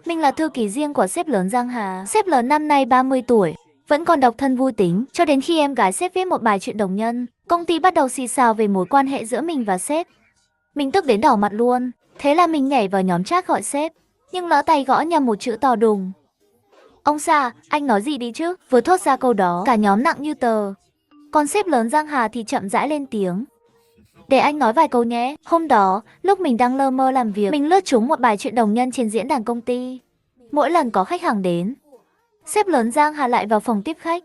Mình là thư ký riêng của sếp lớn Giang Hà. Sếp lớn năm nay 30 tuổi, vẫn còn độc thân vui tính, cho đến khi em gái sếp viết một bài chuyện đồng nhân, công ty bắt đầu xì xào về mối quan hệ giữa mình và sếp. Mình tức đến đỏ mặt luôn, thế là mình nhảy vào nhóm chat gọi sếp, nhưng lỡ tay gõ nhầm một chữ to đùng. Ông Sa, anh nói gì đi chứ? Vừa thốt ra câu đó, cả nhóm nặng như tờ. Còn sếp lớn Giang Hà thì chậm rãi lên tiếng. Để anh nói vài câu nhé. Hôm đó, lúc mình đang lơ mơ làm việc, mình lướt trúng một bài chuyện đồng nhân trên diễn đàn công ty. Mỗi lần có khách hàng đến, sếp lớn Giang Hà lại vào phòng tiếp khách,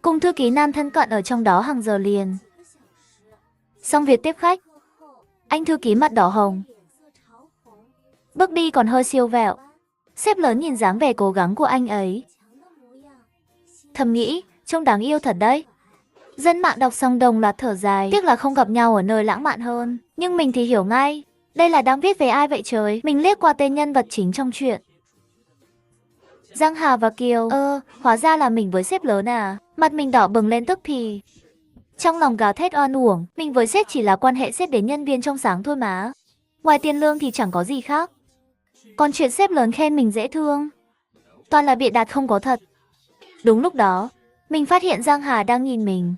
cùng thư ký nam thân cận ở trong đó hàng giờ liền. Xong việc tiếp khách, anh thư ký mặt đỏ hồng, bước đi còn hơi siêu vẹo. Sếp lớn nhìn dáng vẻ cố gắng của anh ấy, thầm nghĩ, trông đáng yêu thật đấy. Dân mạng đọc xong đồng loạt thở dài, tiếc là không gặp nhau ở nơi lãng mạn hơn. Nhưng mình thì hiểu ngay, đây là đang viết về ai vậy trời? Mình liếc qua tên nhân vật chính trong chuyện. Giang Hà và Kiều, hóa ra là mình với sếp lớn à? Mặt mình đỏ bừng lên tức thì. Trong lòng gào thét oan uổng, mình với sếp chỉ là quan hệ sếp đến nhân viên trong sáng thôi mà. Ngoài tiền lương thì chẳng có gì khác. Còn chuyện sếp lớn khen mình dễ thương, toàn là bịa đặt không có thật. Đúng lúc đó, mình phát hiện Giang Hà đang nhìn mình.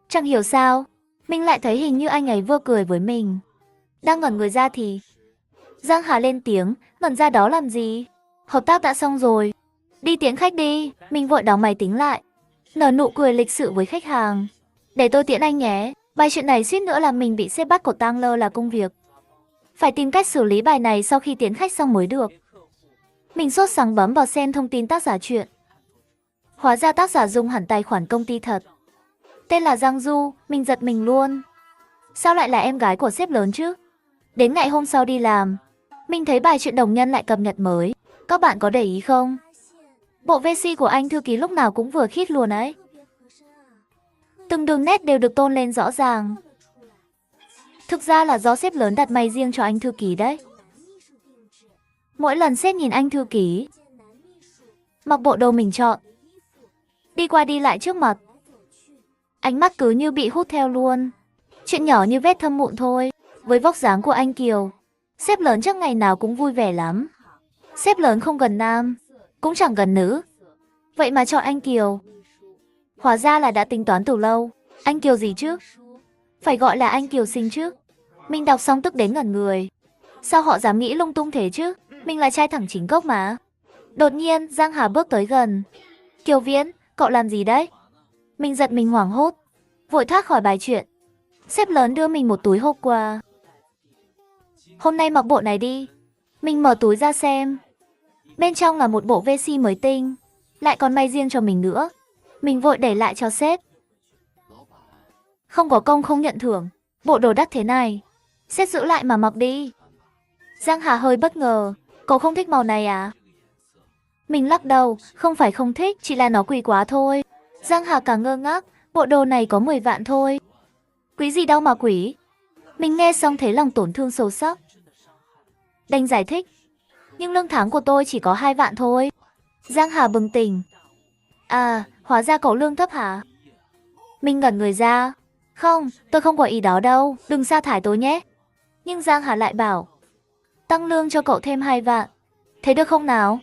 Chẳng hiểu sao, mình lại thấy hình như anh ấy vừa cười với mình. Đang ngẩn người ra thì Giang Hà lên tiếng, ngẩn ra đó làm gì? Hợp tác đã xong rồi, đi tiễn khách đi. Mình vội đóng máy tính lại, nở nụ cười lịch sự với khách hàng. Để tôi tiễn anh nhé, bài chuyện này suýt nữa là mình bị sếp bắt cột tang lơ là công việc. Phải tìm cách xử lý bài này sau khi tiễn khách xong mới được. Mình sốt sắng bấm vào xem thông tin tác giả chuyện. Hóa ra tác giả dùng hẳn tài khoản công ty thật. Tên là Giang Du, mình giật mình luôn. Sao lại là em gái của sếp lớn chứ? Đến ngày hôm sau đi làm, mình thấy bài chuyện đồng nhân lại cập nhật mới. Các bạn có để ý không? Bộ VC của anh thư ký lúc nào cũng vừa khít luôn ấy. Từng đường nét đều được tôn lên rõ ràng. Thực ra là do sếp lớn đặt may riêng cho anh thư ký đấy. Mỗi lần sếp nhìn anh thư ký mặc bộ đồ mình chọn, đi qua đi lại trước mặt, ánh mắt cứ như bị hút theo luôn. Chuyện nhỏ như vết thâm mụn thôi. Với vóc dáng của anh Kiều, sếp lớn chắc ngày nào cũng vui vẻ lắm. Sếp lớn không gần nam, cũng chẳng gần nữ, vậy mà chọn anh Kiều. Hóa ra là đã tính toán từ lâu. Anh Kiều gì chứ? Phải gọi là anh Kiều Sinh chứ. Mình đọc xong tức đến ngẩn người. Sao họ dám nghĩ lung tung thế chứ? Mình là trai thẳng chính gốc mà. Đột nhiên, Giang Hà bước tới gần. Kiều Viễn, cậu làm gì đấy? Mình giật mình hoảng hốt, vội thoát khỏi bài chuyện. Sếp lớn đưa mình một túi hộp quà. Hôm nay mặc bộ này đi. Mình mở túi ra xem. Bên trong là một bộ VC mới tinh, lại còn may riêng cho mình nữa. Mình vội đẩy lại cho sếp. Không có công không nhận thưởng, bộ đồ đắt thế này, sếp giữ lại mà mặc đi. Giang Hà hơi bất ngờ. Cậu không thích màu này à? Mình lắc đầu, không phải không thích, chỉ là nó quý quá thôi. Giang Hà càng ngơ ngác, bộ đồ này có 10 vạn thôi. Quý gì đâu mà quý. Mình nghe xong thấy lòng tổn thương sâu sắc. Đành giải thích, nhưng lương tháng của tôi chỉ có 2 vạn thôi. Giang Hà bừng tỉnh. À, hóa ra cậu lương thấp hả? Mình ngẩn người ra. Không, tôi không có ý đó đâu, đừng sa thải tôi nhé. Nhưng Giang Hà lại bảo, tăng lương cho cậu thêm 2 vạn. Thế được không nào?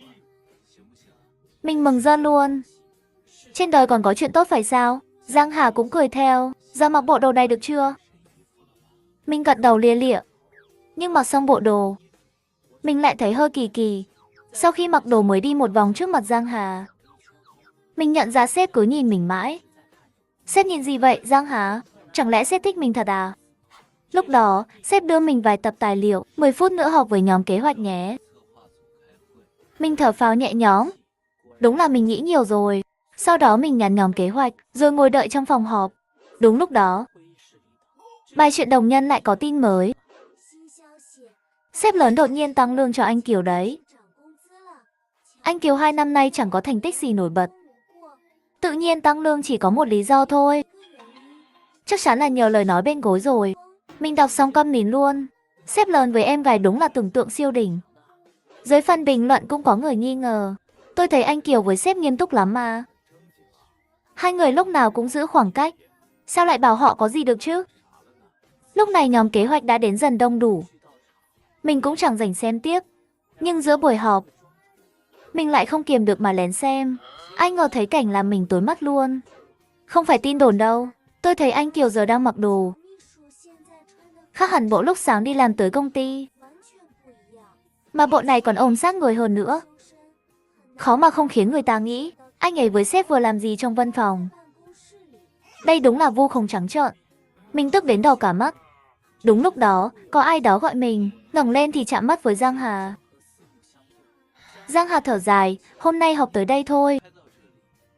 Mình mừng rơn luôn. Trên đời còn có chuyện tốt phải sao? Giang Hà cũng cười theo. Giờ mặc bộ đồ này được chưa? Mình gật đầu lia lịa. Nhưng mặc xong bộ đồ, mình lại thấy hơi kỳ kỳ. Sau khi mặc đồ mới đi một vòng trước mặt Giang Hà, mình nhận ra sếp cứ nhìn mình mãi. Sếp nhìn gì vậy Giang Hà? Chẳng lẽ sếp thích mình thật à? Lúc đó, sếp đưa mình vài tập tài liệu. 10 phút nữa họp với nhóm kế hoạch nhé. Mình thở phào nhẹ nhõm. Đúng là mình nghĩ nhiều rồi. Sau đó mình nhắn nhóm kế hoạch, rồi ngồi đợi trong phòng họp. Đúng lúc đó, bài chuyện đồng nhân lại có tin mới. Sếp lớn đột nhiên tăng lương cho anh Kiều đấy. Anh Kiều 2 năm nay chẳng có thành tích gì nổi bật. Tự nhiên tăng lương chỉ có một lý do thôi. Chắc chắn là nhờ lời nói bên gối rồi. Mình đọc xong câm nín luôn. Sếp lớn với em gái đúng là tưởng tượng siêu đỉnh. Dưới phần bình luận cũng có người nghi ngờ. Tôi thấy anh Kiều với sếp nghiêm túc lắm mà. Hai người lúc nào cũng giữ khoảng cách. Sao lại bảo họ có gì được chứ? Lúc này nhóm kế hoạch đã đến dần đông đủ. Mình cũng chẳng rảnh xem tiếc. Nhưng giữa buổi họp, Mình lại không kiềm được mà lén xem. Ai ngờ thấy cảnh làm mình tối mắt luôn. Không phải tin đồn đâu. Tôi thấy anh Kiều giờ đang mặc đồ khác hẳn bộ lúc sáng đi làm tới công ty. Mà bộ này còn ôm sát người hơn nữa. Khó mà không khiến người ta nghĩ anh ấy với sếp vừa làm gì trong văn phòng. Đây đúng là vu khống trắng trợn. Mình tức đến đỏ cả mắt. Đúng lúc đó, có ai đó gọi mình, ngẩng lên thì chạm mắt với Giang Hà. Giang Hà thở dài, hôm nay học tới đây thôi.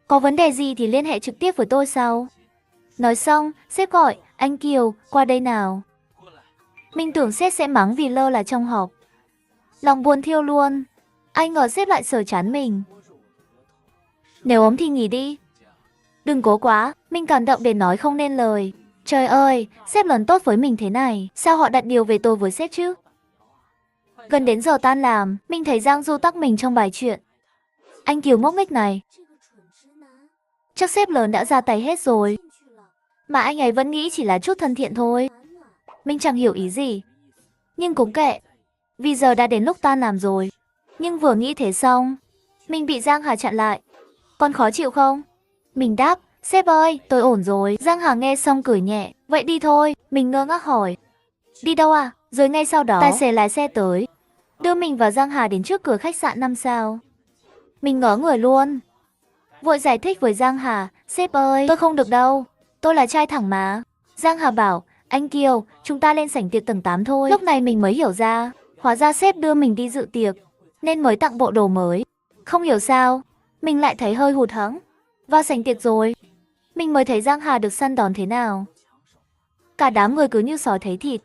Có vấn đề gì thì liên hệ trực tiếp với tôi sau. Nói xong, sếp gọi, anh Kiều, qua đây nào. Mình tưởng sếp sẽ mắng vì lơ là trong họp. Lòng buồn thiêu luôn. Ai ngờ sếp lại sờ chán mình. Nếu ốm thì nghỉ đi. Đừng cố quá, mình cảm động đến nói không nên lời. Trời ơi, sếp lớn tốt với mình thế này, sao họ đặt điều về tôi với sếp chứ? Gần đến giờ tan làm, mình thấy Giang Du tắc mình trong bài chuyện. Anh Kiều ngốc nghếch này. Chắc sếp lớn đã ra tay hết rồi. Mà anh ấy vẫn nghĩ chỉ là chút thân thiện thôi. Mình chẳng hiểu ý gì. Nhưng cũng kệ. Vì giờ đã đến lúc tan làm rồi. Nhưng vừa nghĩ thế xong, mình bị Giang Hà chặn lại. Còn khó chịu không? Mình đáp, sếp ơi, tôi ổn rồi. Giang Hà nghe xong cười nhẹ, vậy đi thôi. Mình ngơ ngác hỏi, đi đâu à? Rồi ngay sau đó, tài xế lái xe tới, đưa mình và Giang Hà đến trước cửa khách sạn 5 sao. Mình ngỡ người luôn. Vội giải thích với Giang Hà, sếp ơi, tôi không được đâu. Tôi là trai thẳng mà. Giang Hà bảo, anh Kiều, chúng ta lên sảnh tiệc tầng 8 thôi. Lúc này mình mới hiểu ra, hóa ra sếp đưa mình đi dự tiệc, nên mới tặng bộ đồ mới. Không hiểu sao, mình lại thấy hơi hụt hẫng. Vào sảnh tiệc rồi, mình mới thấy Giang Hà được săn đón thế nào. Cả đám người cứ như sói thấy thịt,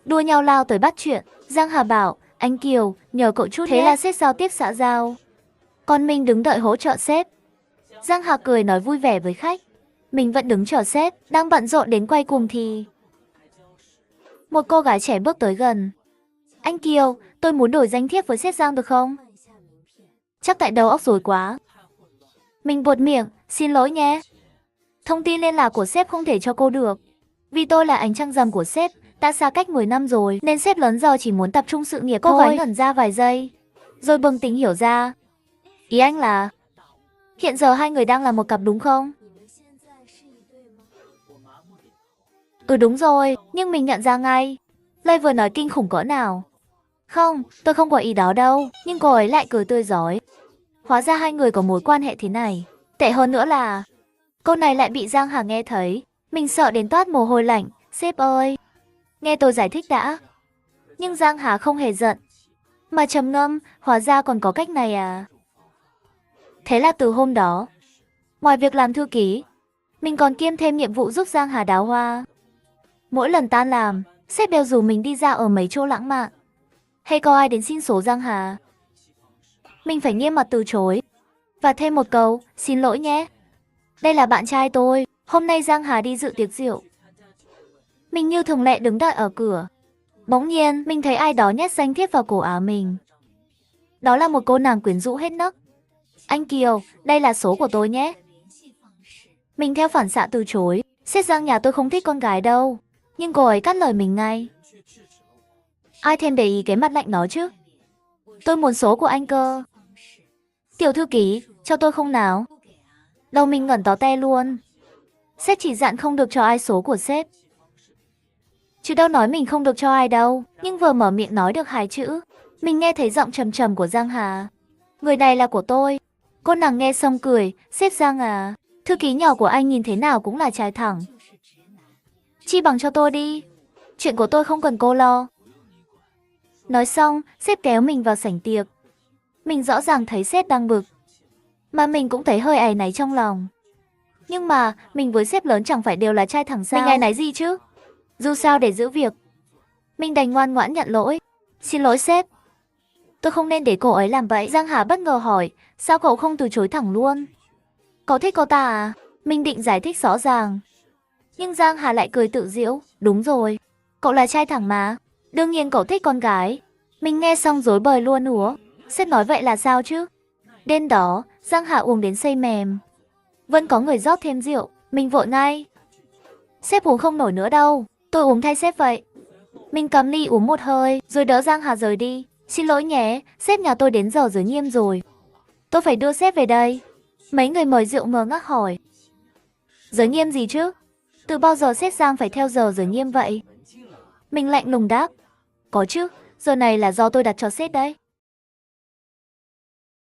đua nhau lao tới bắt chuyện. Giang Hà bảo, anh Kiều, nhờ cậu chút. Thế là sếp giao tiếp xã giao, còn mình đứng đợi hỗ trợ sếp. Giang Hà cười nói vui vẻ với khách. Mình vẫn đứng chờ sếp, đang bận rộn đến quay cuồng thì một cô gái trẻ bước tới gần. Anh Kiều, tôi muốn đổi danh thiếp với sếp Giang được không? Chắc tại đầu óc rối quá. Mình buột miệng, xin lỗi nhé. Thông tin liên lạc của sếp không thể cho cô được. Vì tôi là ánh trăng rằm của sếp, đã xa cách 10 năm rồi, nên sếp lớn giờ chỉ muốn tập trung sự nghiệp thôi. Cô gái ngẩn ra vài giây, rồi bừng tỉnh hiểu ra. Ý anh là, hiện giờ hai người đang là một cặp đúng không? Ừ đúng rồi, nhưng mình nhận ra ngay. Lời vừa nói kinh khủng cỡ nào. Không, tôi không có ý đó đâu, nhưng cô ấy lại cười tươi rói. Hóa ra hai người có mối quan hệ thế này. Tệ hơn nữa là, câu này lại bị Giang Hà nghe thấy. Mình sợ đến toát mồ hôi lạnh. Sếp ơi, nghe tôi giải thích đã. Nhưng Giang Hà không hề giận, mà trầm ngâm, hóa ra còn có cách này à. Thế là từ hôm đó, ngoài việc làm thư ký, mình còn kiêm thêm nhiệm vụ giúp Giang Hà đào hoa. Mỗi lần tan làm, sếp đều rủ mình đi ra ở mấy chỗ lãng mạn. Hay có ai đến xin số Giang Hà, mình phải nghiêm mặt từ chối. Và thêm một câu, xin lỗi nhé. Đây là bạn trai tôi, hôm nay Giang Hà đi dự tiệc rượu. Mình như thường lệ đứng đợi ở cửa. Bỗng nhiên, mình thấy ai đó nhét danh thiếp vào cổ áo mình. Đó là một cô nàng quyến rũ hết nấc. Anh Kiều, đây là số của tôi nhé. Mình theo phản xạ từ chối. Sếp Giang nhà tôi không thích con gái đâu. Nhưng cô ấy cắt lời mình ngay. Ai thèm để ý cái mặt lạnh đó chứ. Tôi muốn số của anh cơ. Tiểu thư ký, cho tôi không nào. Đầu mình ngẩn tó te luôn. Sếp chỉ dặn không được cho ai số của sếp, chứ đâu nói mình không được cho ai đâu. Nhưng vừa mở miệng nói được 2 chữ, mình nghe thấy giọng trầm trầm của Giang Hà. Người này là của tôi. Cô nàng nghe xong cười, sếp Giang à, thư ký nhỏ của anh nhìn thế nào cũng là trai thẳng. Chi bằng cho tôi đi. Chuyện của tôi không cần cô lo. Nói xong, sếp kéo mình vào sảnh tiệc. Mình rõ ràng thấy sếp đang bực, mà mình cũng thấy hơi áy náy trong lòng. Nhưng mà, mình với sếp lớn chẳng phải đều là trai thẳng sao? Mình áy náy gì chứ? Dù sao để giữ việc, mình đành ngoan ngoãn nhận lỗi. Xin lỗi sếp, tôi không nên để cô ấy làm vậy. Giang Hà bất ngờ hỏi, sao cậu không từ chối thẳng luôn? Cậu thích cô ta à? Mình định giải thích rõ ràng, nhưng Giang Hà lại cười tự giễu. Đúng rồi, cậu là trai thẳng mà. Đương nhiên cậu thích con gái. Mình nghe xong rối bời luôn ủa. Sếp nói vậy là sao chứ? Đêm đó, Giang Hà uống đến say mềm. Vẫn có người rót thêm rượu. Mình vội ngay. Sếp uống không nổi nữa đâu, tôi uống thay sếp vậy. Mình cầm ly uống một hơi, rồi đỡ Giang Hà rời đi. Xin lỗi nhé, sếp nhà tôi đến giờ giới nghiêm rồi. Tôi phải đưa sếp về đây. Mấy người mời rượu ngơ ngác hỏi. Giới nghiêm gì chứ? Từ bao giờ sếp Giang phải theo giờ giới nghiêm vậy? Mình lạnh lùng đáp. Có chứ, giờ này là do tôi đặt cho sếp đấy.